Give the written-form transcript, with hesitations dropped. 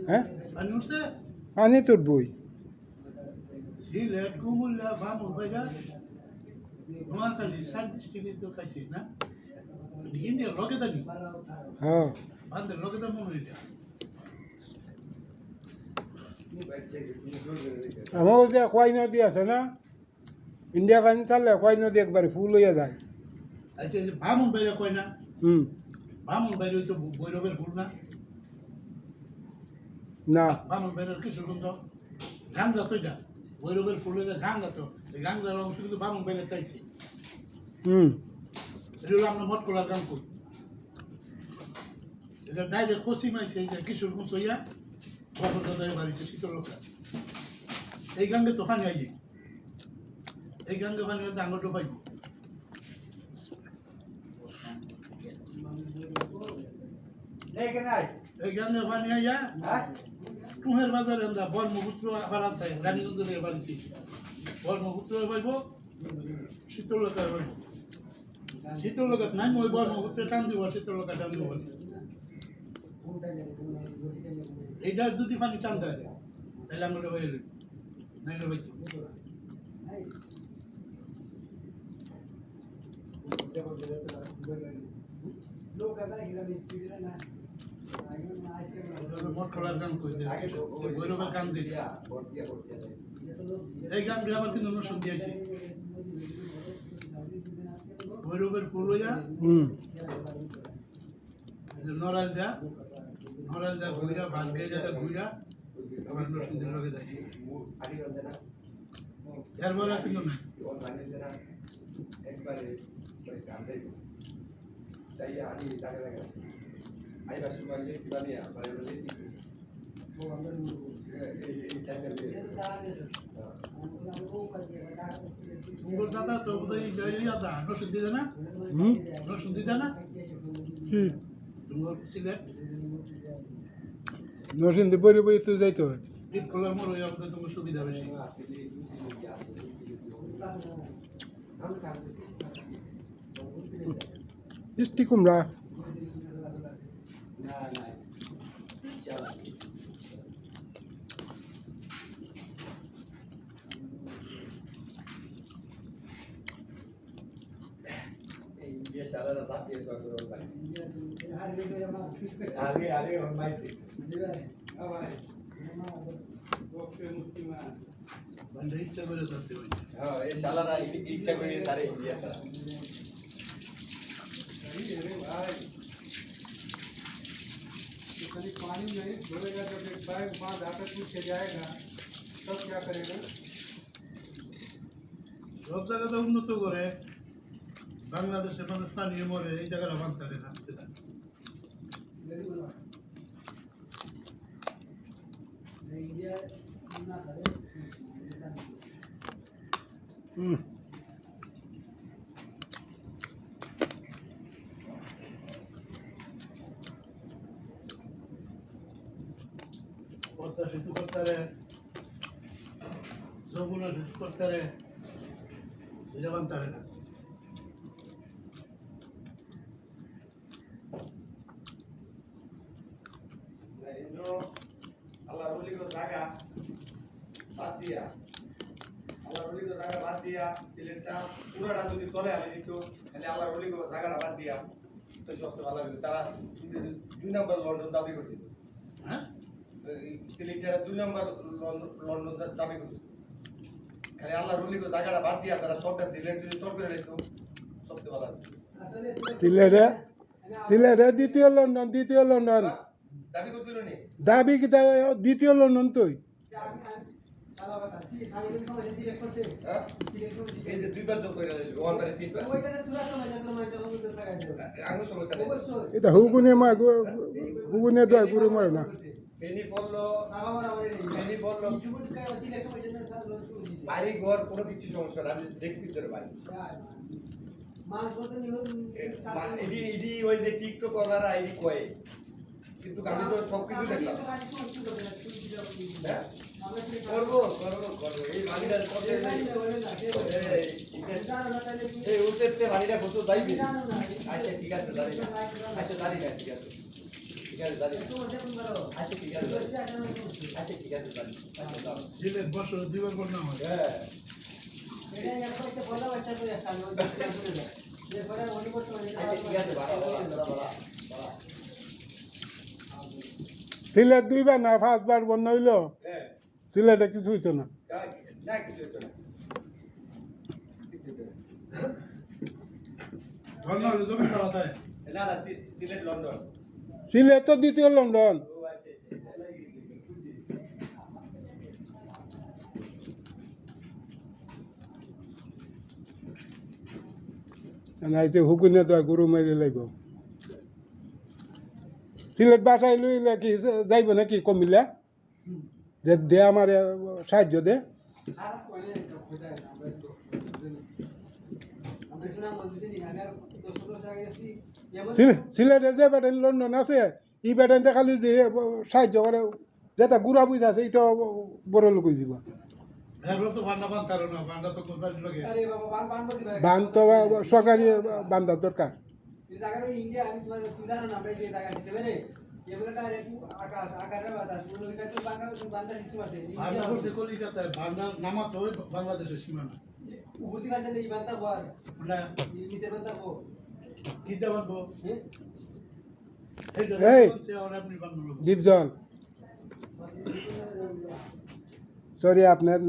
হ্যাঁ পানি তুটবই সিলেট কুমিল্লা বামুনবাড়িয়া নোয়াখালী সাত ডিস্ট্রিক্টে তো খাইছি না ইন্ডিয়ার লগে দাবি হ্যাঁ বান্ধের লগে দাম মনে হয় আমার যে কয় নদী আছে না ইন্ডিয়া পানি চাললে কয় নদী একবারে ফুল হইয়া যায় আচ্ছা এই যে বামুনবাড়িয়া কয় না হুম বামুনবাড়িয়া তো ভৈরবের ফুল না না বামুনবাড়িয়ার কিশোরগঞ্জ গাঙ্গা তো এটা ভৈরবের ফুলের গাঙ্গা তো এই গাঙ্গার অংশ কিন্তু বামুনবাড়িয়া চাইছি হুম এটা হলো আমরা মটকলার গান করি এটা ডাইরেক্ট পশ্চিম আইছে এই যে কিশোরগঞ্জ হইয়া বসন্তদায় বাড়িতে শীতলকা এই গাঙ্গে তো পানি আইনি এই গাঙ্গে পানি হলে ডাঙ্গর ডোবাইব এই গাঙ্গে পানি আইয়া টুহের বাজারে আমরা ব্রহ্মপুত্র আবার আছে রানীগঞ্জ থেকে বাড়িছি ব্রহ্মপুত্র পাইব শীতলকায় পাইব শীতলকাত নাই ওই ব্রহ্মপুত্রে টান দিব শীতলকা টান দিব এইটা যদি পানি টান দেয় তাহলে আমরা বাইরে নাইলে বাইছি মটকলার গান কইছে ভৈরবের গান দিই এই গান আবার কিন্তু অনুষ্ঠান দিয়েছি ভৈরবের ফুল হইয়া নরাল যা ঘুরিয়া ভাগ্যে যাতে ঘুরিয়া আমার নরসিংদীর লগে যাইছি এরপরে কিন্তু নাই তোমার দাদা তো বোধহয় ইয়াদা নরসিংদী জানা নরসিংদী জানা কি তোমার সিলেট নরসিংদী বই বই তো যাইতে হয় ডিপ কলার মোড় হয়ে আমাদের তোমার সুবিধা বেশি মিষ্টি কুমড়া ইচ্ছা করে যাচ্ছে ইচ্ছা করে সারে ইন্ডিয়া पानी नहीं छोड़ेगा जब एक बैग वहाँ जाकर पूछ के जाएगा तब क्या करेगा সব জায়গাতে উন্নত করে বাংলাদেশে মানে স্থানীয় মরে এই জায়গাটা বাঁধতে পারে না সেটা পদ্মা সেতু করতে পারে যমুনা সেতু করতে পারে এটা বাঁধতে পারে না আল্লাহ রলি কো জায়গা বাদ দিয়া আল্লাহ রলি কো জায়গা বাদ দিয়া সিলেটটা পুরোটা যদি তলে আনে দিত তাহলে আল্লাহ রলি কো জায়গাটা বাদ দিয়া তো সবচেয়ে ভালো হবে তারা 2 নম্বর লন্ডন দাবি করছিল হ্যাঁ সিলেটটা 2 নম্বর লন্ডন দাবি করছিল খালি আল্লাহ রলি কো জায়গাটা বাদ দিয়া তারা সবটা সিলেট যদি তল করে রাখতো সবচেয়ে ভালো হবে সিলেটে দ্বিতীয় লন্ডন দাবি করছিল নি দাবি কি দ্বিতীয় লন্ডন তুই এই যে দুইবার তো করে ওয়ানবারে তিনবার আঙুল সমস্যা এটা হুগুনে দোয়া করে মারে না ফেনি বললো বাড়ি ঘর কোনো কিছু সমস্যা না আমি দেখছি তোর বাড়ি এডি ওই যে টিকটক করার আইডি কয় কিন্তু আমি তো সবকিছু দেখলাম হ্যাঁ করবো এই বাড়িটা কত এই উঠতে বাড়িটা কত যাইবে আচ্ছা ঠিক আছে দাঁড়িয়ে আচ্ছা দাঁড়িয়ে ঠিক আছে ঠিক আছে দাঁড়িয়ে আচ্ছা ঠিক আছে আচ্ছা ঠিক আছে দাঁড়িয়ে আচ্ছা দাঁড়াও দিলেন বছর দিবার পর না হয় হ্যাঁ আচ্ছা ঠিক আছে বাড়া বাড়া বাড়া সিলেট 2 বার না 5 বার বন্যা হইলো হ্যাঁ সিলেটে কিছু হইতো না না কিছু হতো না ধর্ম জমি করা যায় না না সিলেট লন্ডন সিলেট তো দ্বিতীয় লন্ডন ও আচ্ছা আইছে হুকুনে তো গরু মারি লাগব সিলেট বাসায় লইলে কি যাইব নাকি কমিলে যে দে আমার সাহায্য দে সিলেটে যে বেটাইন লন্ডন আছে ই বেটাইনতে খালি যে সাহায্য করে যেটা গুড়া বুঝ আছে এটা বড় লোক দিব এবার তো বান্না বানতারো না বান্না তো কোরবানি লাগে বান তো সরকারি বান্ধার দরকার বান্না করছে কলিকাতায় বান্না নামাতো ওই বাংলাদেশের সীমানা ওটা কি দেবানবো এই আর আপনি বান্না ডিপজল সরি আপনার